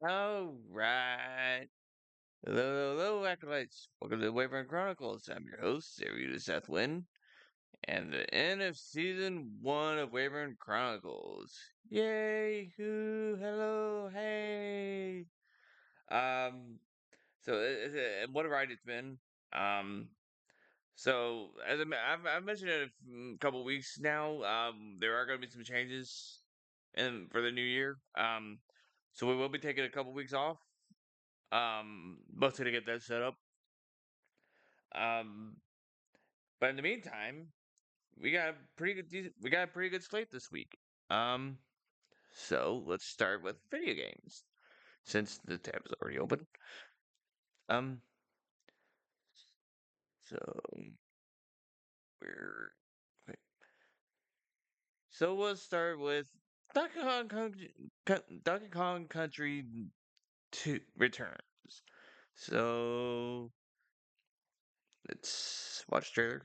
All right. Hello, acolytes. Welcome to the Wyvern Chronicles. I'm your host, Sarita Seth Wynn, and the end of season 1 of Wyvern Chronicles. Yay! Hoo! Hello! Hey! Um, what a ride it's been. Um, as I've mentioned it a couple weeks now, there are going to be some changes for the new year. So we will be taking a couple weeks off. Mostly to get that set up. Um, but in the meantime, we got a pretty good slate this week. Um, so let's start with video games since the tab is already open. Um, so we're wait. So we'll start with Donkey Kong Country 2 Returns. So let's watch the trailer.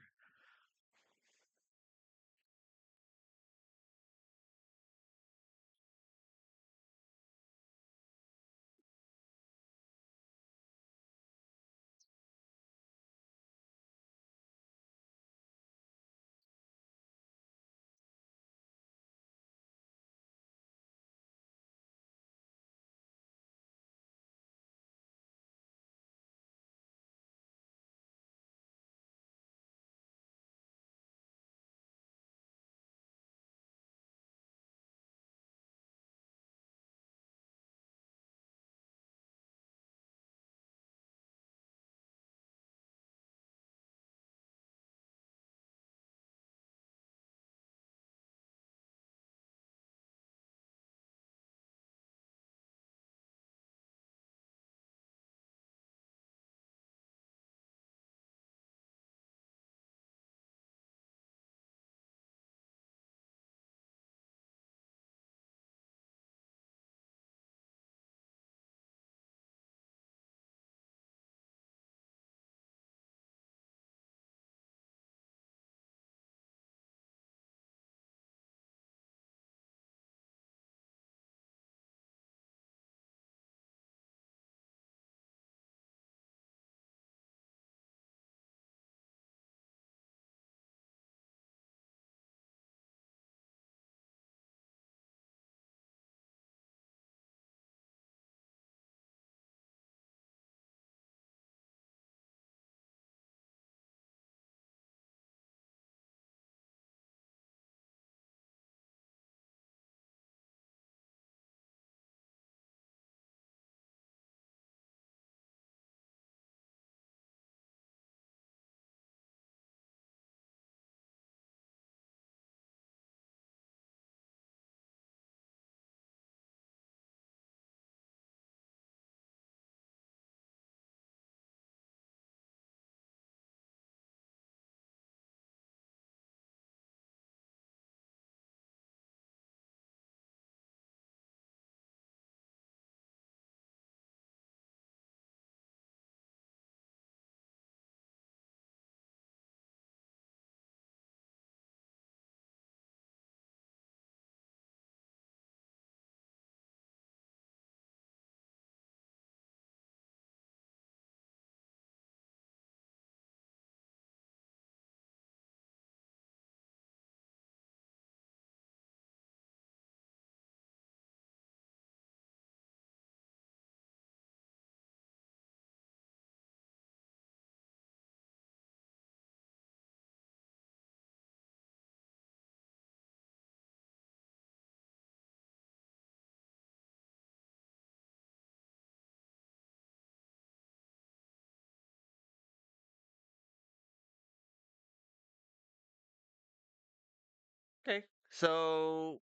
Okay, so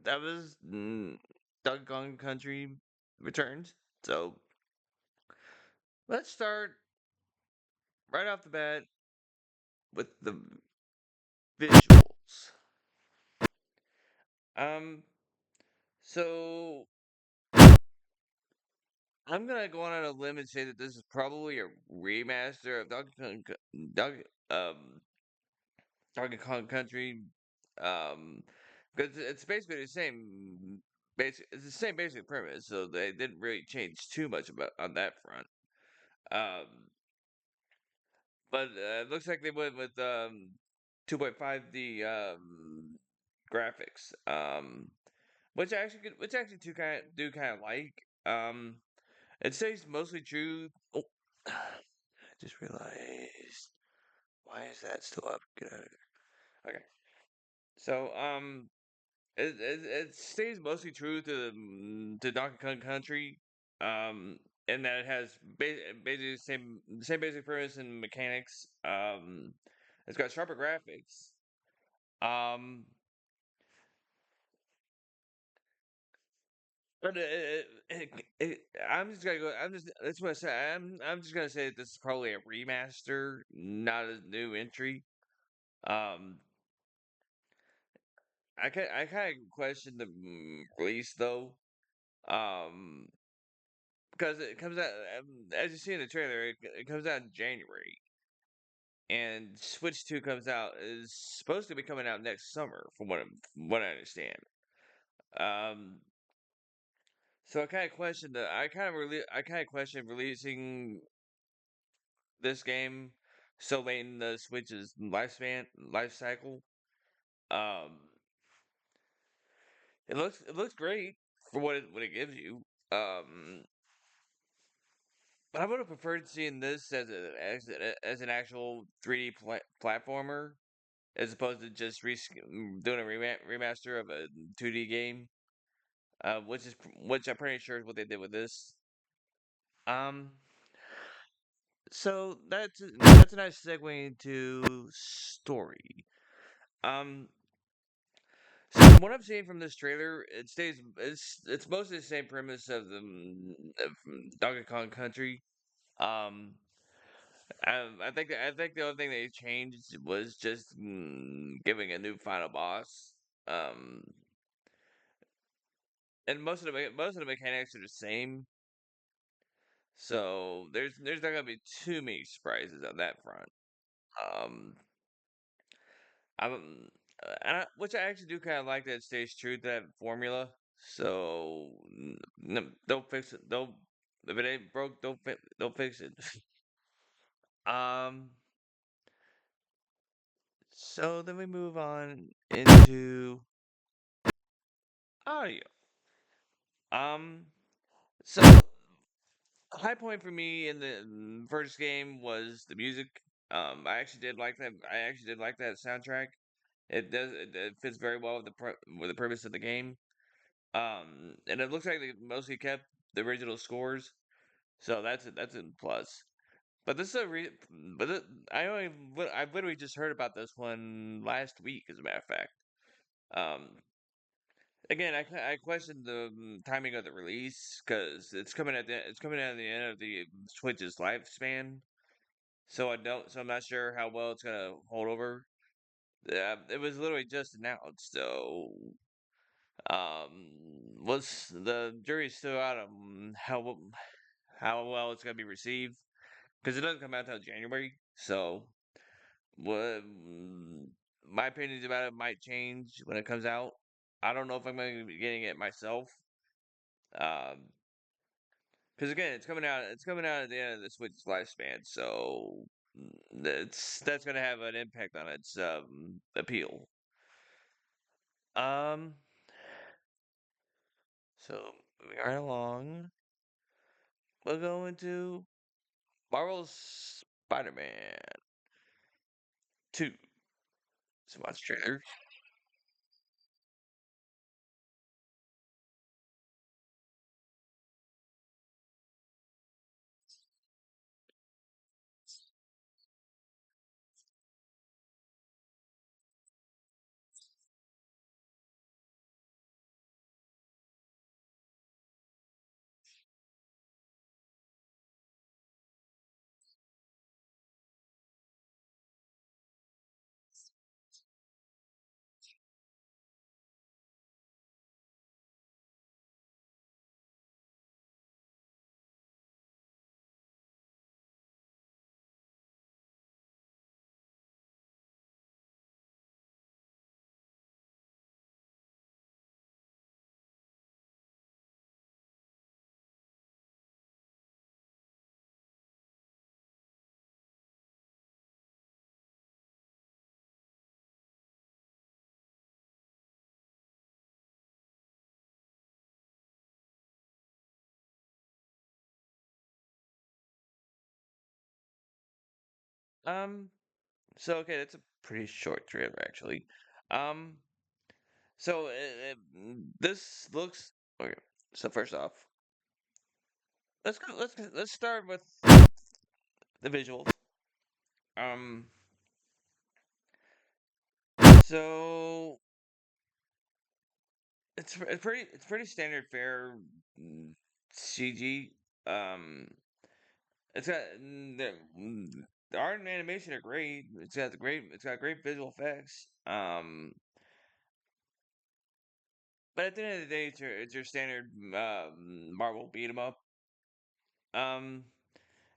that was Donkey Kong Country Returns. So let's start right off the bat with the visuals. Um, so I'm gonna go on a limb and say that this is probably a remaster of Donkey, um, Donkey Kong Country, because it's basically the same, it's the same basic premise, so they didn't really change too much about on that front. Um, but it looks like they went with 2.5D graphics, which actually do kind of like. It stays mostly true. Oh, I just realized, why is that still up? Get out of here. Okay, so it stays mostly true to Donkey Kong Country, in that it has basically the same basic premise and mechanics. It's got sharper graphics. Um, but I'm just gonna go. I'm just that's what I say. I'm just gonna say that this is probably a remaster, not a new entry. Um, I kind of question the release though. Um, because it comes out, as you see in the trailer, it comes out in January, and Switch 2 comes out is supposed to be coming out next summer, from what I understand. Um, so I kind of question releasing this game so late in the Switch's life cycle. Um, it looks great for what it gives you. Um, but I would have preferred seeing this as an actual 3D platformer, as opposed to just doing a remaster of a 2D game, which I'm pretty sure is what they did with this. Um, so that's a nice segue into story. Um, so from what I'm seeing from this trailer, it's mostly the same premise of Donkey Kong Country. Um, I think the only thing they changed was just giving a new final boss. Um, and most of the mechanics are the same, so there's not gonna be too many surprises on that front. Um, I'm which I actually do kind of like that it stays true to that formula. So don't fix it. Don't If it ain't broke, don't fix it. um. So then we move on into audio. Um. So high point for me in the first game was the music. I actually did like that. I actually did like that soundtrack. It fits very well with the purpose of the game. And it looks like they mostly kept the original scores, so that's a plus. But this is a re- but it, I've literally just heard about this one last week, as a matter of fact. Um, Again, I questioned the timing of the release because it's coming at the end of the Switch's lifespan. So I'm not sure how well it's gonna hold over. It was literally just announced, so was the jury's still out on how well it's gonna be received, because it doesn't come out until January. So what my opinions about it might change when it comes out. I don't know if I'm going to be getting it myself. Um, because again, it's coming out at the end of the Switch's lifespan, so that's going to have an impact on its appeal. Um, so moving right along, we'll go into Marvel's Spider-Man 2. So watch trailer. Um. So okay, that's a pretty short trailer actually. Um. So this looks okay. So first off, let's start with the visuals. Um. So it's pretty standard fare CG. Um. It's got the art and animation are great. It's got great visual effects. But at the end of the day, it's your standard Marvel beat 'em up. Um,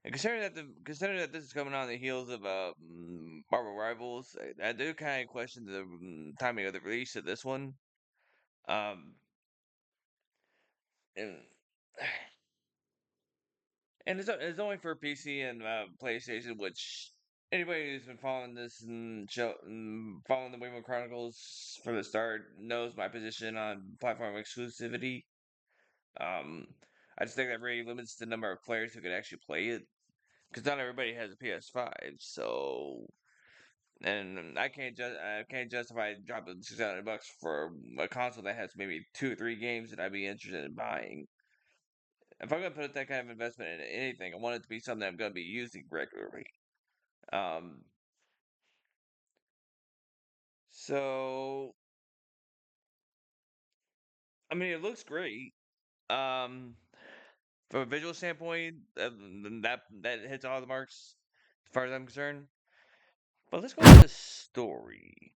and considering that this is coming on the heels of Marvel Rivals, I do kind of question the timing of the release of this one. Um, and it's only for PC and PlayStation, which anybody who's been following this and following the Wyvern Chronicles from the start knows my position on platform exclusivity. Um, I just think that really limits the number of players who can actually play it because not everybody has a PS5. So, and I can't justify dropping $600 for a console that has maybe 2 or 3 games that I'd be interested in buying. If I'm gonna put that kind of investment in anything, I want it to be something I'm gonna be using regularly. Um, so I mean, it looks great. Um, from a visual standpoint, that hits all the marks as far as I'm concerned. But let's go to the story.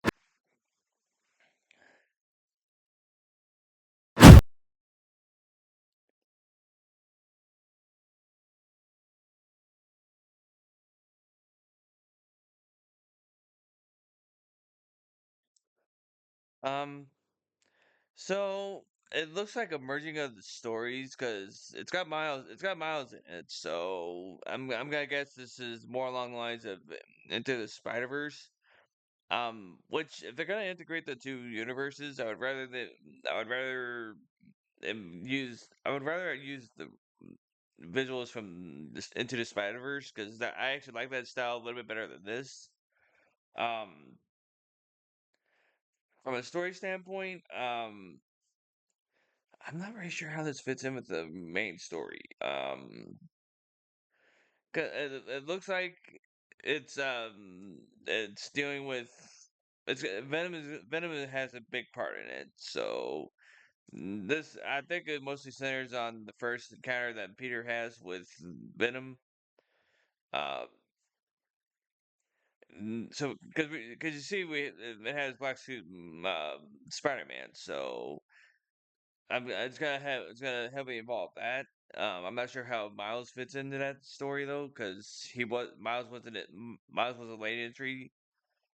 Um, so it looks like a merging of the stories because it's got Miles in it. So I'm gonna guess this is more along the lines of Into the Spider Verse. Which if they're gonna integrate the two universes, I would rather I would rather use the visuals from Into the Spider Verse because I actually like that style a little bit better than this. Um, from a story standpoint, I'm not very sure how this fits in with the main story. 'Cause it looks like it's it's dealing with Venom has a big part in it. So this I think it mostly centers on the first encounter that Peter has with Venom. Uh, so because you see it has black suit Spider Man. So it's gonna heavily involve that. I'm not sure how Miles fits into that story though, because Miles was a late entry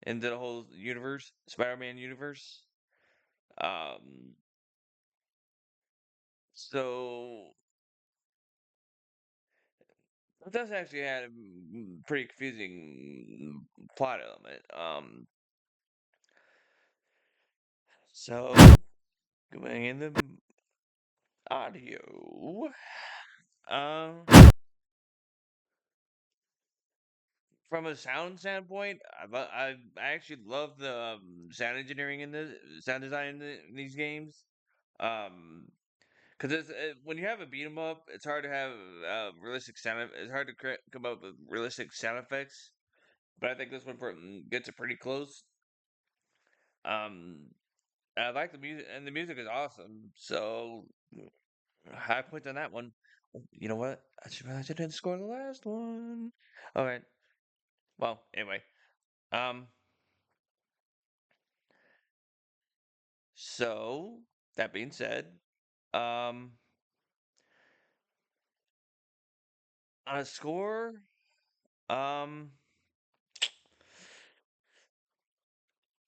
into the whole universe, Spider-Man universe. Um, so it does actually have a pretty confusing plot element. So going in the audio, um. From a sound standpoint, I actually love the sound engineering in the sound design in these games. Um, because when you have a beat 'em up, it's hard to have realistic sound. It's hard to come up with realistic sound effects. But I think this one gets it pretty close. Um, I like the music, and the music is awesome. So high point on that one. You know what? I didn't score the last one. All right. Well, anyway. Um. So that being said, um, on a score, um,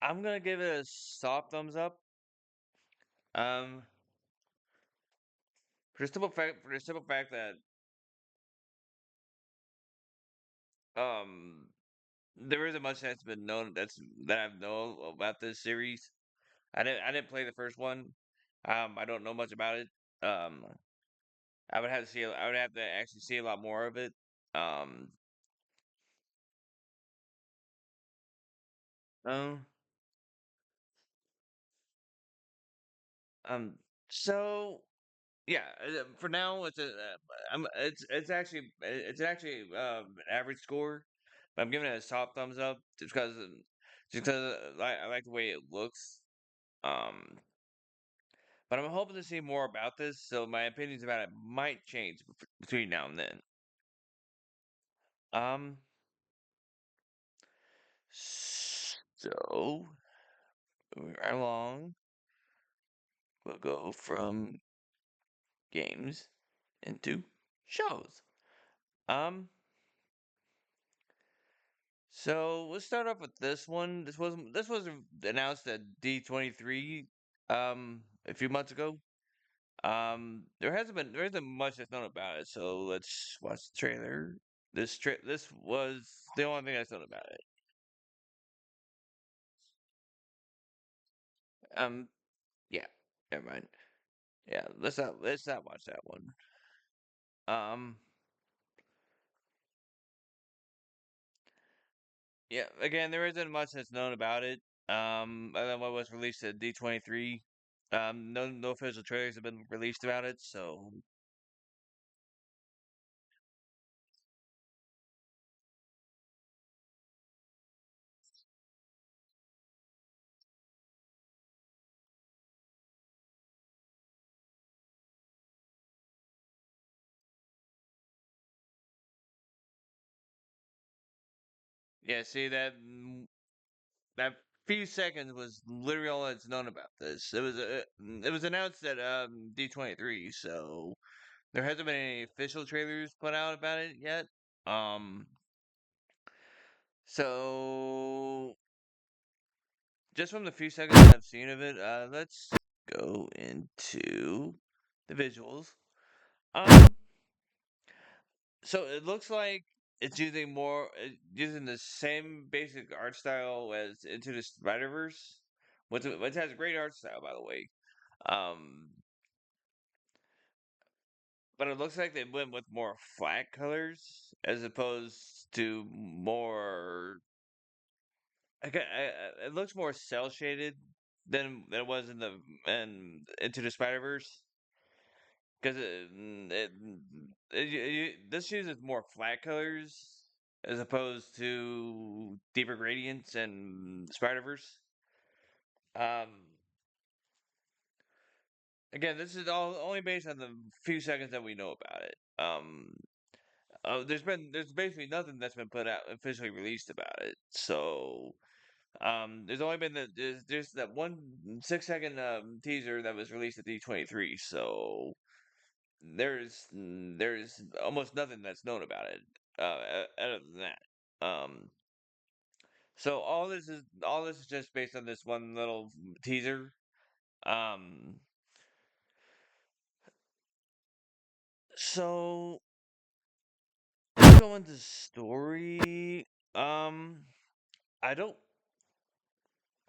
I'm gonna give it a soft thumbs up. Um, for the simple fact that um, there isn't much that's been known that I've known about this series. I didn't play the first one. I don't know much about it. Um, I would have to actually see a lot more of it. Um, Um, um, so yeah, for now it's actually an average score. But I'm giving it a top thumbs up just because I like the way it looks. Um, but I'm hoping to see more about this, so my opinions about it might change between now and then. Um, so moving right along, we'll go from games into shows. Um, so let's start off with this one. This was announced at D23 a few months ago. There isn't much that's known about it, so let's watch the trailer. This was the only thing that's known about it. Um, yeah, never mind. Yeah, let's not watch that one. Um, yeah, again, there isn't much that's known about it. Other than what was released at D23. No official trailers have been released about it, so yeah. See that few seconds was literally all that's known about this. It was announced at D23, so there hasn't been any official trailers put out about it yet. Um, so just from the few seconds I've seen of it, let's go into the visuals. Um, so it looks like it's using the same basic art style as Into the Spider Verse, which has great art style, by the way. Um, but it looks like they went with more flat colors as opposed to more. It looks more cell shaded than it was in the and Into the Spider Verse because this uses more flat colors as opposed to deeper gradients and Spider Verse. Um, again, this is all only based on the few seconds that we know about it. There's basically nothing that's been put out officially released about it. So there's only been there's that one 6 second teaser that was released at D23. So there's almost nothing that's known about it other than that. So all this is just based on this one little teaser. Um, so let's go into story. Um, I don't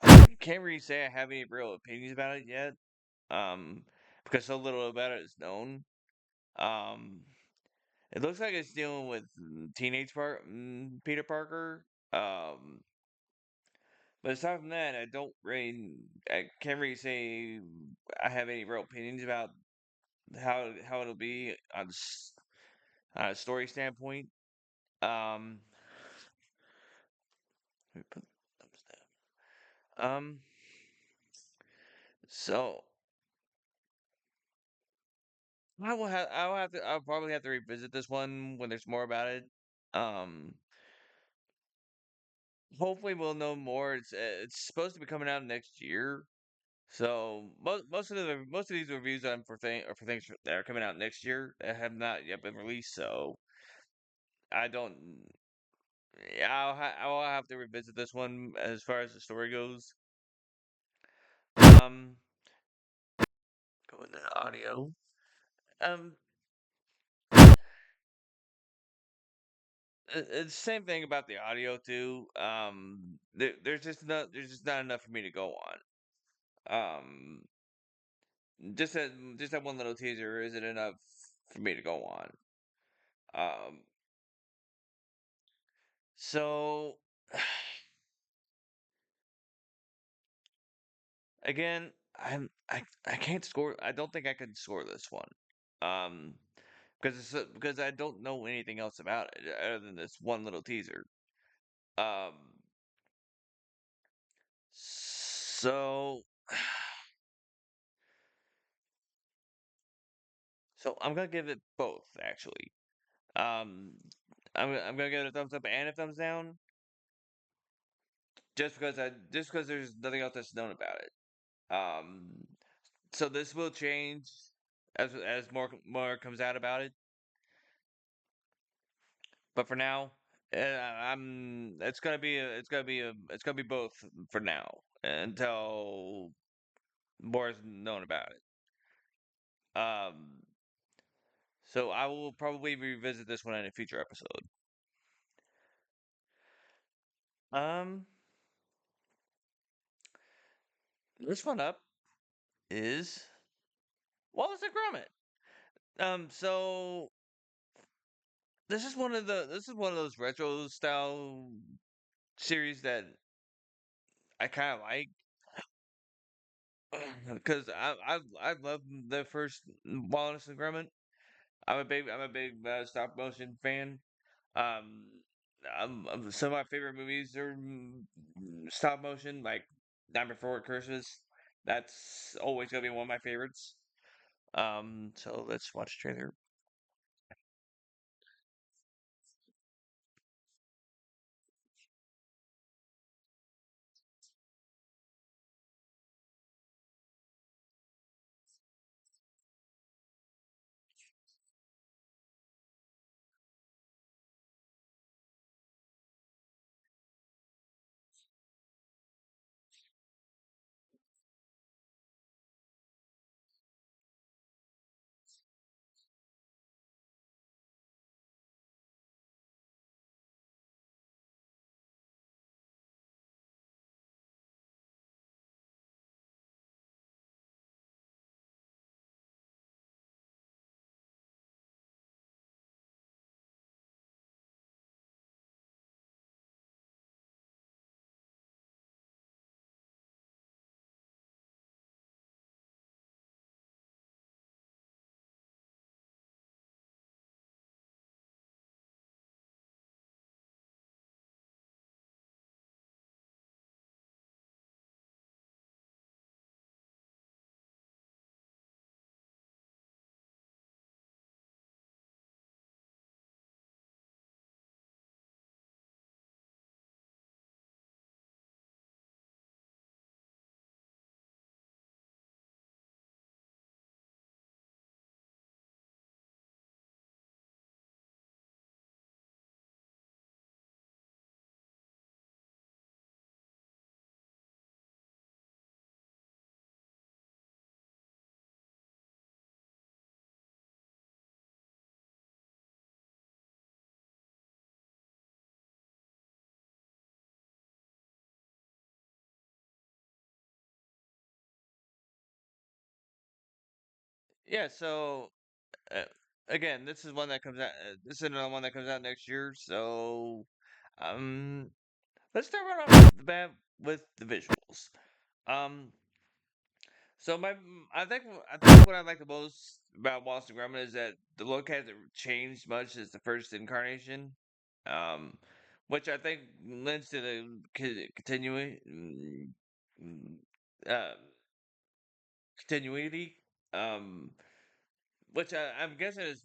I can't really say I have any real opinions about it yet. Because so little about it is known. Um, it looks like it's dealing with Peter Parker. Um, but aside from that, I can't really say I have any real opinions about how it'll be on a story standpoint. Um, let me put thumbs down. So I'll probably have to revisit this one when there's more about it. Um, hopefully we'll know more. It's supposed to be coming out next year. So most of these reviews are for things that are coming out next year that have not yet been released. So I don't. Yeah, I'll have to revisit this one as far as the story goes. Um, go into audio. Um, it's the same thing about the audio too. There's just not enough for me to go on. Just that one little teaser isn't enough for me to go on. Um, so again, I can't score. I don't think I can score this one. Um, because I don't know anything else about it other than this one little teaser. Um, so I'm gonna give it both actually. Um, I'm gonna give it a thumbs up and a thumbs down just because there's nothing else that's known about it. Um, so this will change as more comes out about it. But for now, I'm it's gonna be both for now until more is known about it. Um, so I will probably revisit this one in a future episode. Um, this one up is Wallace and Gromit. So this is one of those retro style series that I kind of like because I love the first Wallace and Gromit. I'm a big stop motion fan. Um, some of my favorite movies are stop motion, like Night Before It Curses. That's always gonna be one of my favorites. So let's watch the trailer. Yeah. Uh, Again, this is one that comes out. This is another one that comes out next year. Um, let's start right off the bat with the visuals. Um, So my, I think what I like the most about Wallace and Gromit is that the look hasn't changed much since the first incarnation, um, which I think lends to the uh, continuity, um, which I'm guessing is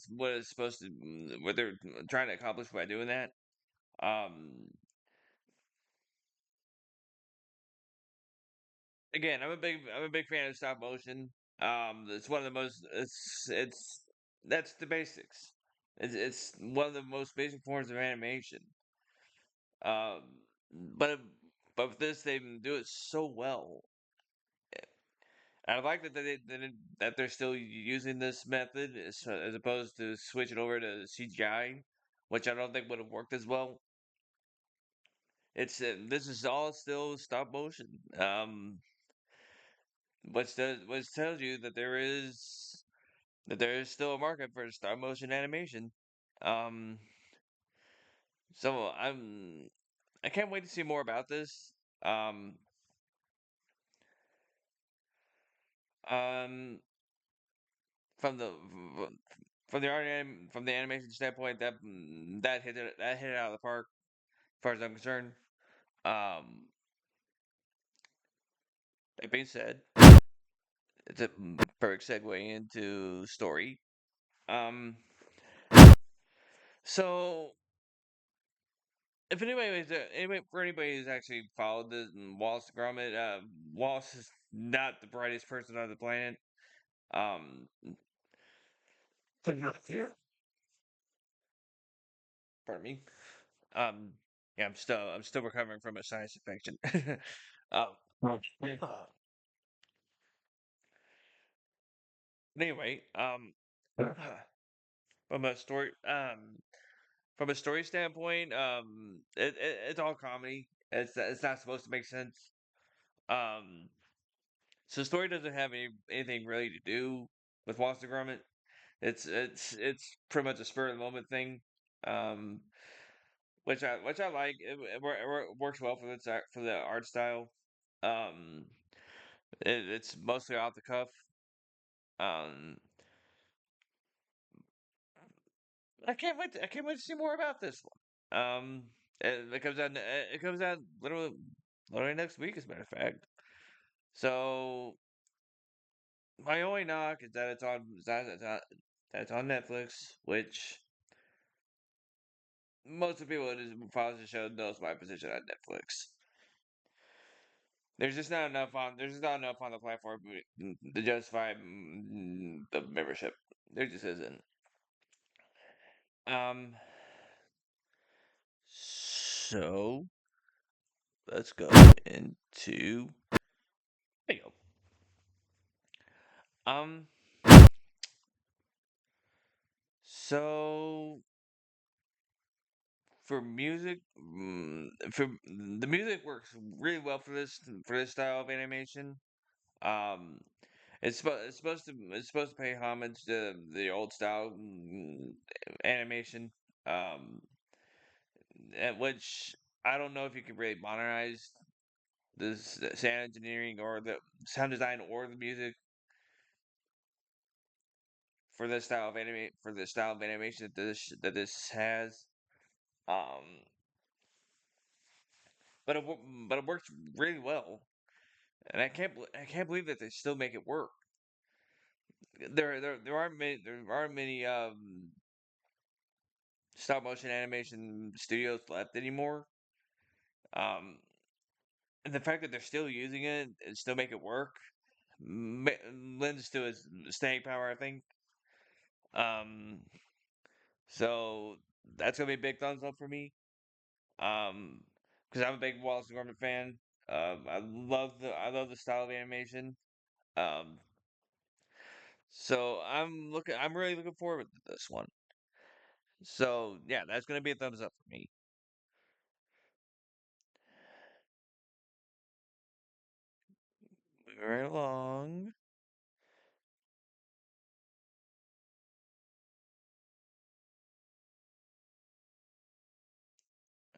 what it's supposed to, what they're trying to accomplish by doing that. Um, Again, I'm a big fan of stop motion. It's one of the most it's that's the basics. It's one of the most basic forms of animation. Um, but but with this they do it so well. And I like that they're still using this method as opposed to switching over to CGI, which I don't think would have worked as well. It's this is all still stop motion. Which tells you that there is still a market for stop motion animation. Um, so I can't wait to see more about this. Um, Um, from the from the from the animation standpoint, that hit it out of the park, as far as I'm concerned. Um, that being said, it's a perfect segue into story. Um, so if anybody who's actually followed the Wallace Gromit, Wallace is not the brightest person on the planet. Um, pardon me. Um, yeah, I'm still recovering from a sinus infection. um, anyway, from a story, from a story standpoint, it's all comedy. It's not supposed to make sense. Um, so the story doesn't have anything really to do with Wallace Gromit. It's pretty much a spur of the moment thing. Um, which I like. It works well for for the art style. Um, it's mostly off the cuff. Um, I can't wait to see more about this one. It comes out literally next week, as a matter of fact. So my only knock is that that it's on Netflix, which most of the people who follows the show knows my position on Netflix. There's just not enough on the platform to justify the membership. There just isn't. Um, so let's go into there you go. Um, so for music, for the music works really well for this style of animation. Um, it's supposed to pay homage to the old style animation. Um, which I don't know if you can really modernize this sound engineering or the sound design or the music for this style of animation that this has. Um, but but it works really well, and I can't believe that they still make it work. There aren't many stop motion animation studios left anymore. Um, and the fact that they're still using it and still make it work ma- lends to its staying power, I think. Um, so that's gonna be a big thumbs up for me. Because I'm a big Wallace and Gromit fan. I love the style of animation. Um, so I'm really looking forward to this one. So yeah, that's gonna be a thumbs up for me. Moving right along.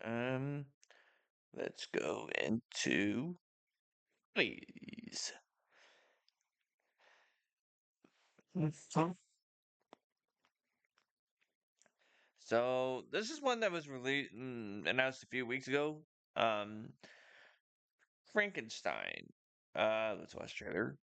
Um, let's go into please. So this is one that was released announced a few weeks ago. Um, Frankenstein. Let's watch trailer.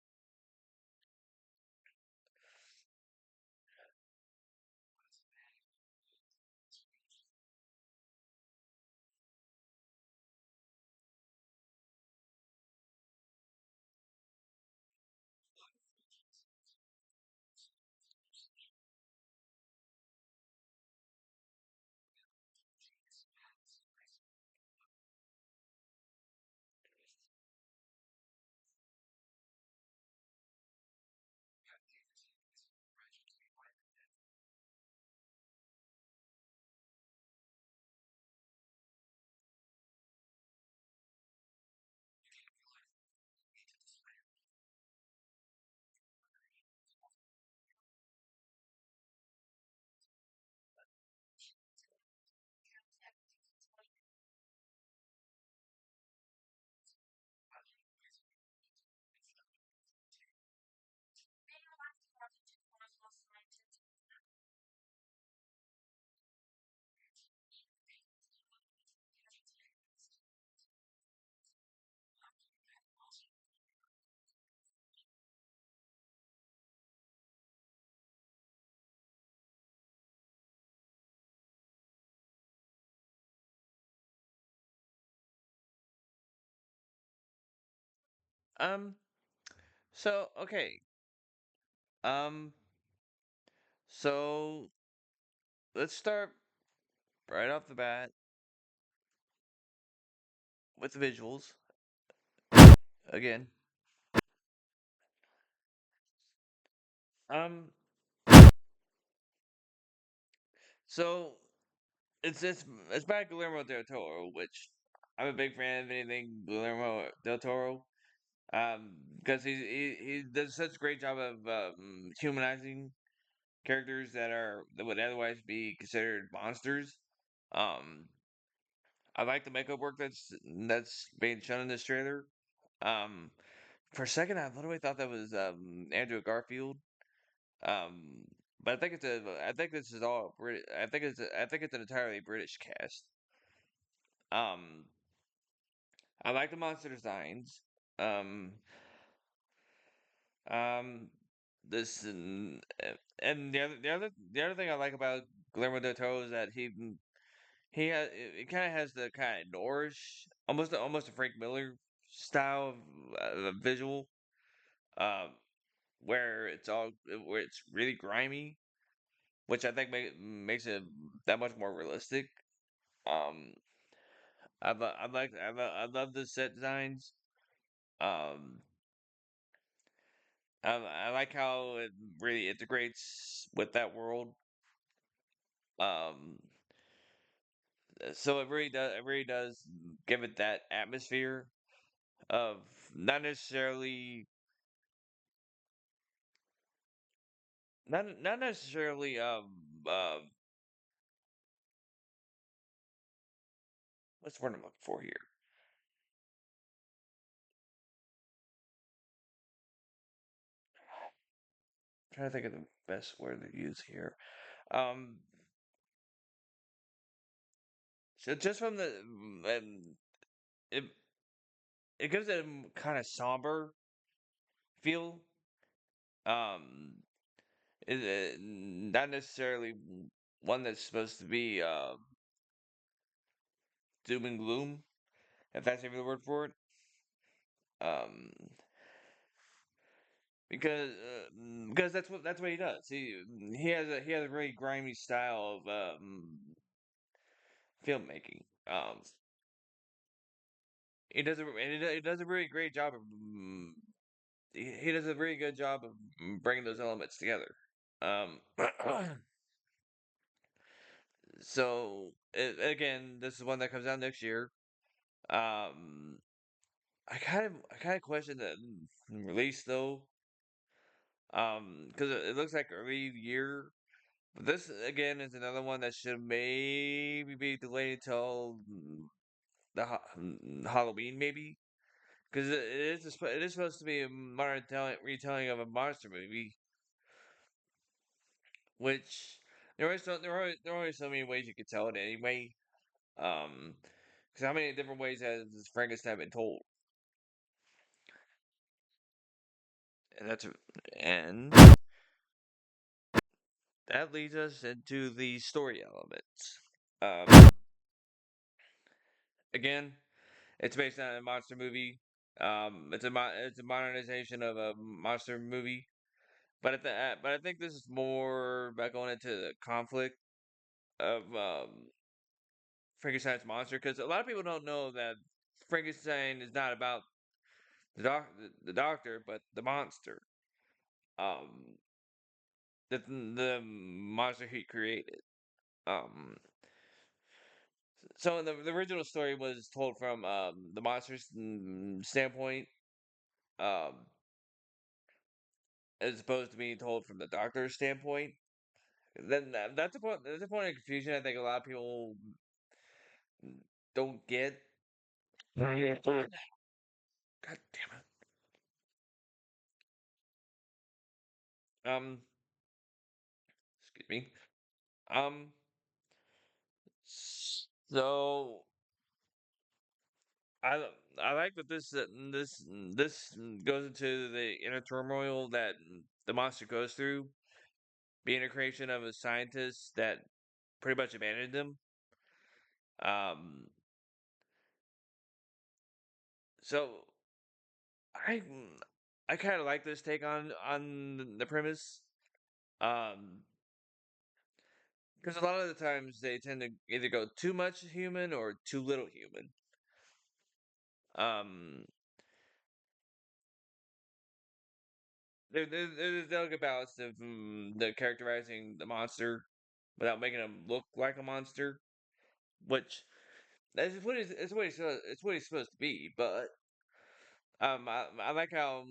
Um. So okay. Um. So let's start right off the bat with the visuals again. Um. So it's by Guillermo del Toro, which I'm a big fan of anything Guillermo del Toro. Because he does such a great job of humanizing characters that would otherwise be considered monsters. Um, I like the makeup work that's being shown in this trailer. Um, for a second, I literally thought that was Andrew Garfield. Um, but I think this is all British. I think it's an entirely British cast. Um, I like the monster designs. Um, um, this and the other thing I like about Guillermo del Toro is that he has it kind of has the kind of noirish, almost a Frank Miller style of visual, um, where it's really grimy, which I think makes it that much more realistic. Um, I love the set designs. Um, I like how it really integrates with that world. Um, so it really does give it that atmosphere of not necessarily not necessarily what's the word I'm looking for here? I'm trying to think of the best word to use here. Um, so just from it it gives it a kind of somber feel. Um, not necessarily one that's supposed to be doom and gloom, if that's even the word for it. Um, because that's what he does. He has a very grimy style of filmmaking. He does a really great job of he does a very good job of bringing those elements together. Um, again, this is one that comes out next year. Um, I kind of question the release though, because it looks like early year. But this again is another one that should maybe be delayed until Halloween, maybe, because it is supposed to be a modern retelling of a monster movie, which there are only so many ways you could tell it anyway. Um, because how many different ways has Frankenstein been told? And and that leads us into the story elements. Um, again, it's based on a monster movie. It's a modernization of a monster movie, but I think this is more about going into the conflict of Frankenstein's monster because a lot of people don't know that Frankenstein is not about the doctor, but the monster. Um, the monster he created. Um, so the original story was told from the monster's standpoint, um, as opposed to being told from the doctor's standpoint. That's a point of confusion. I think a lot of people don't get. God damn it. Excuse me. Um, so I I like that this goes into the inner turmoil that the monster goes through, being a creation of a scientist that pretty much abandoned him. Um, so I I kind of like this take on the premise. Um, because a lot of the times they tend to either go too much human or too little human. Um, there's a delicate balance of the characterizing the monster without making him look like a monster, which it's what it's what he's supposed to be. But I like how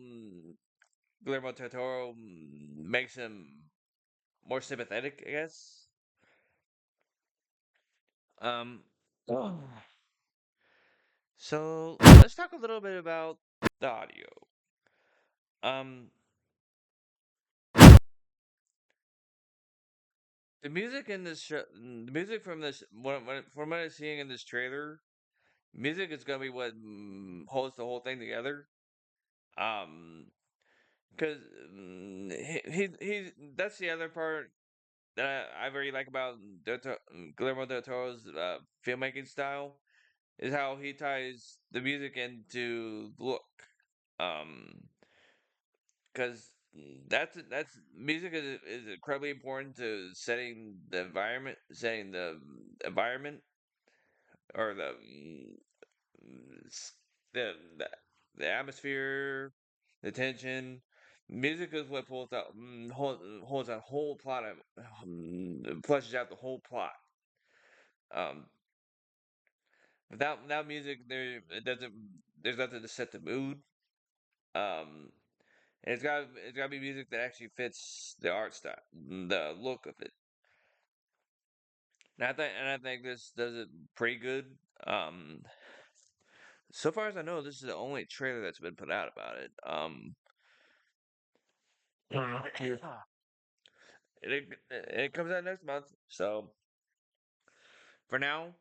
Guillermo del Toro makes him more sympathetic, I guess. Um, Oh. So let's talk a little bit about the audio. Um, the music in this the music from this, from what I'm seeing in this trailer, music is gonna be what holds the whole thing together. Um, because he that's the other part that I really like about Guillermo del Toro's filmmaking style is how he ties the music into the look. Um, because that's music is incredibly important to setting the environment or s- the the, the atmosphere, the tension. Music is what holds that whole plot of fleshes out the whole plot. Um, without music, it doesn't. There's nothing to set the mood. Um, and it's got to be music that actually fits the art style, the look of it. And I think this does it pretty good. Um, so far as I know, this is the only trailer that's been put out about it. It comes out next month. So for now,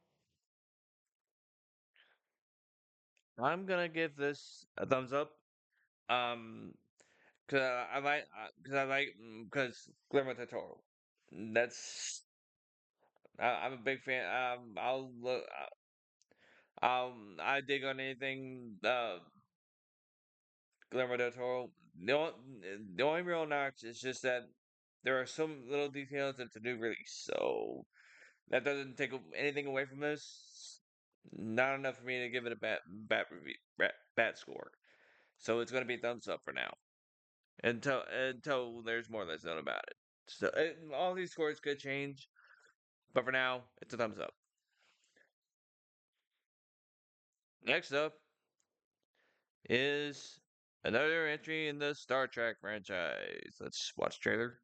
I'm gonna give this a thumbs up. Um, because Guillermo del Toro. That's I'm a big fan. I'll look. I dig on anything. Guillermo del Toro. The only real knocks is just that there are some little details that's a new release, so that doesn't take anything away from this. Not enough for me to give it a bad review, bad score. So it's going to be thumbs up for now until there's more that's known about it. So all these scores could change, but for now, it's a thumbs up. Next up is another entry in the Star Trek franchise. Let's watch the trailer.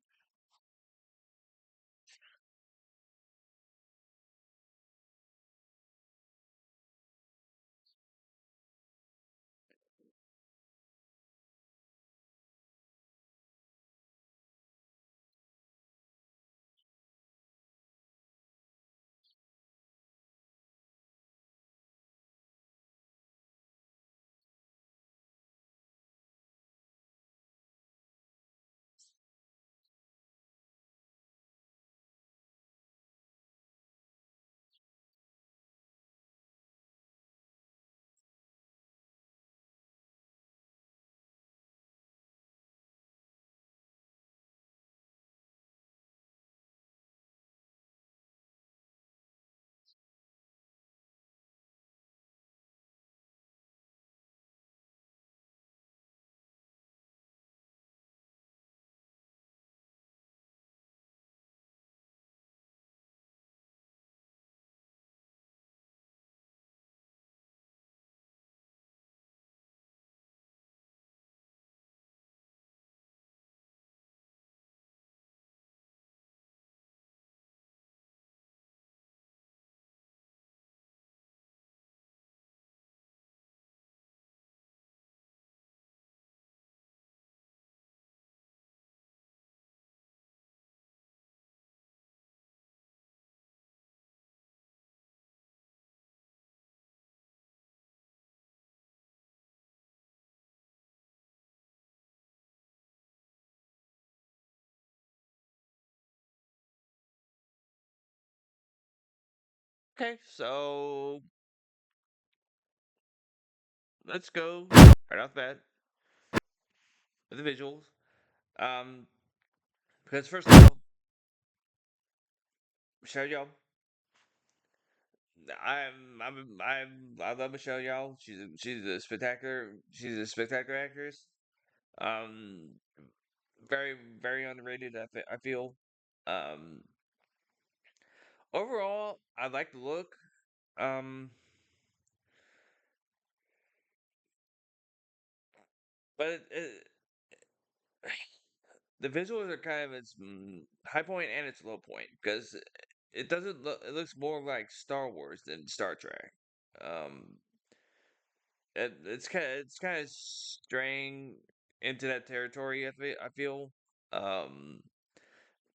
Okay, so let's go right off the bat. with the visuals. Um, because first of all, Michelle Yeoh, I love Michelle Yeoh. She's a spectacular actress. Um, very very underrated. I feel. Um, overall, I like the look. Um, but the visuals are kind of its high point and its low point because it doesn't look. It looks more like Star Wars than Star Trek. Um, it's kind of straying into that territory. I feel. Um,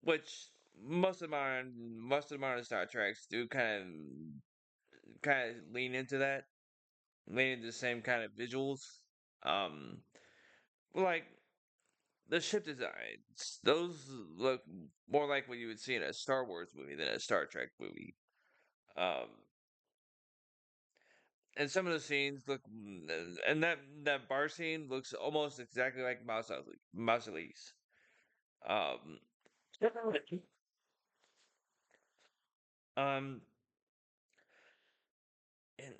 which most of modern Star Treks do kind of lean into that, lean into the same kind of visuals. Um, like the ship designs, those look more like what you would see in a Star Wars movie than a Star Trek movie. Um, and some of the scenes look, and that bar scene looks almost exactly like Mausolees. Um, um, and,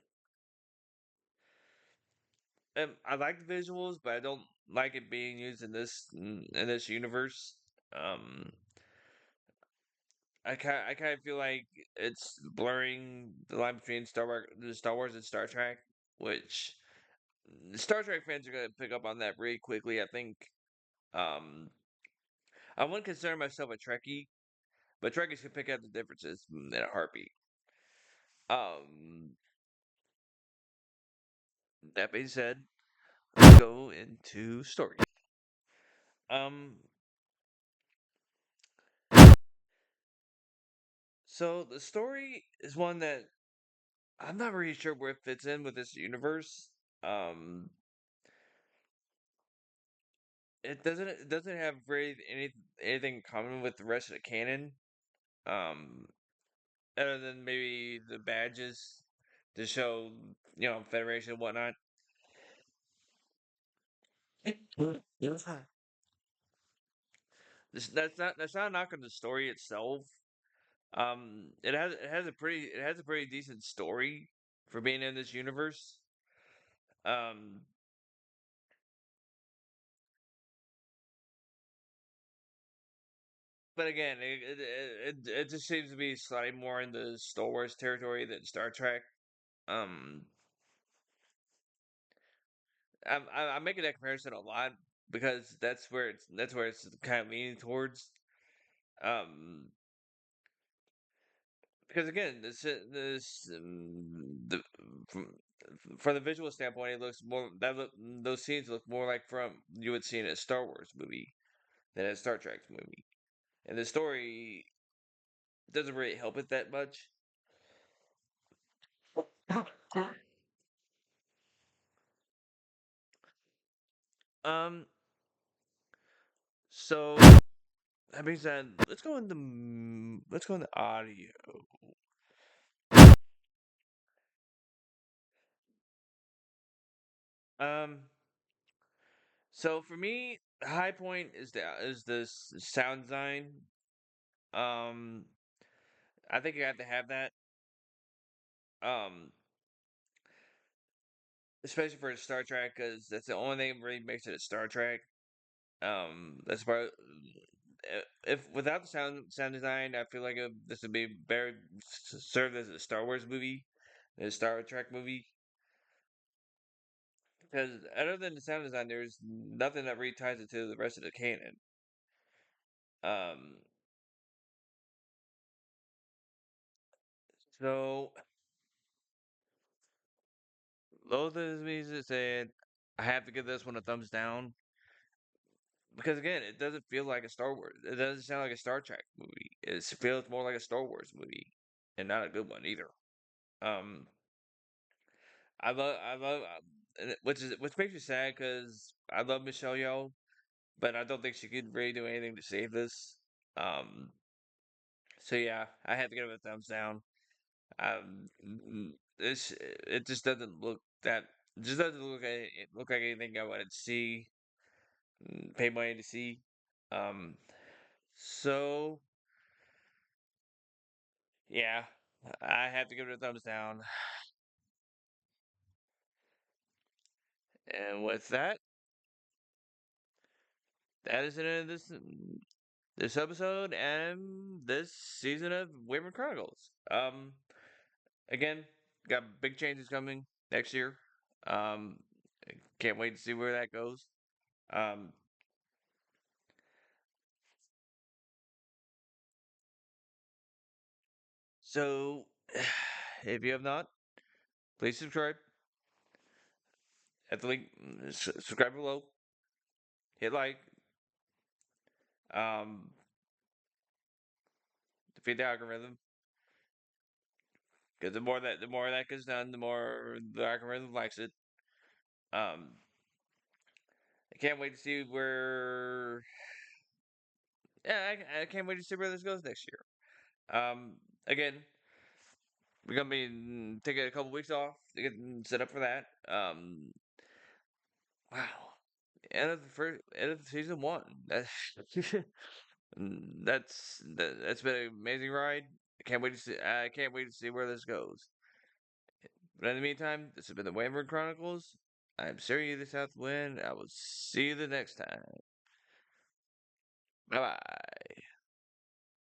and I like the visuals, but I don't like it being used in this universe. Um, I kind of feel like it's blurring the line between Star Wars and Star Trek, which Star Trek fans are gonna pick up on that really quickly. I think. Um, I wouldn't consider myself a Trekkie, but Trekkies can pick out the differences in a heartbeat. Um, that being said, let's go into story. Um, so the story is one that I'm not really sure where it fits in with this universe. Um, it doesn't have really anything in common with the rest of the canon. Um, other than maybe the badges to show Federation and whatnot. That's not a knock on the story itself. It has a pretty decent story for being in this universe. Um, but again, it just seems to be slightly more in the Star Wars territory than Star Trek. Um, I'm making that comparison a lot because that's where it's kind of leaning towards. Um, because again, the from from the visual standpoint, it looks more those scenes look more like from you would see in a Star Wars movie than a Star Trek movie, and the story doesn't really help it that much. Um, so that being said, let's go into audio. Um, so for me, the high point is this sound design. Um, I think you have to have that. Um, especially for Star Trek, because that's the only thing that really makes it a Star Trek. That's about if without the sound design, I feel like this would be better served as a Star Wars movie than a Star Trek movie. Because other than the sound design, there's nothing that really ties it to the rest of the canon. Um, so those are the reasons said I have to give this one a thumbs down because again, it doesn't feel like a Star Wars. It doesn't sound like a Star Trek movie. It feels more like a Star Wars movie, and not a good one either. Um, I love, which makes me sad because I love Michelle Yeoh, but I don't think she could really do anything to save this. Um, so yeah, I had to give it a thumbs down. This it just doesn't look that. It just doesn't look like anything I wanted to see. pay money to see. Um, so yeah, I have to give it a thumbs down. And with that, that is the end of this episode and this season of Wyvern Chronicles. Again, got big changes coming next year. Um, can't wait to see where that goes. Um, so if you have not, please subscribe at the link. Subscribe below. Hit like. Um, defeat the algorithm. Because the more that gets done, the more the algorithm likes it. Um, I can't wait to see where. Yeah, I can't wait to see where this goes next year. Again, we're gonna be taking a couple weeks off to get set up for that. Wow, end of season one. That's been an amazing ride. I can't wait to see where this goes. But in the meantime, this has been the Wyvern Chronicles. I'm Siri the Southwind. I will see you the next time. Bye bye.